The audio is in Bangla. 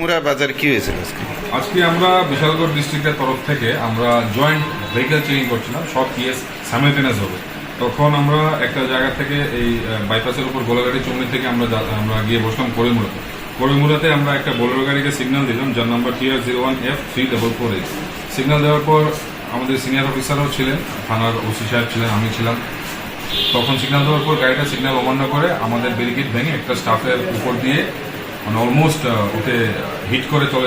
ট্রিপুরা বাজারে কি হয়েছিল আজকে আমরা বিশালগড় ডিস্ট্রিক্টের তরফ থেকে আমরা জয়েন্ট ভেহিকেল চেকিং করছিলাম, সব কেস সাইমালটেনিয়াস হবে। তখন আমরা একটা জায়গা থেকে এই বাইপাসের উপর গোলাঘাটি চৌমনি থেকে আমরা গিয়ে বসলাম করিমুরাতে আমরা একটা বোলেরো গাড়িকে সিগন্যাল দিলাম, যার নাম্বার TR01F3448। সিগন্যাল দেওয়ার পর আমাদের সিনিয়র অফিসারও ছিলেন, থানার ওসি সাহেব ছিলেন, আমি ছিলাম। তখন সিগন্যাল দেওয়ার পর গাড়িটা সিগন্যাল অমান্য করে আমাদের ব্যারিকেড ভেঙে একটা স্টাফের উপর দিয়ে মানে অলমোস্ট ওকে হিট করে চলে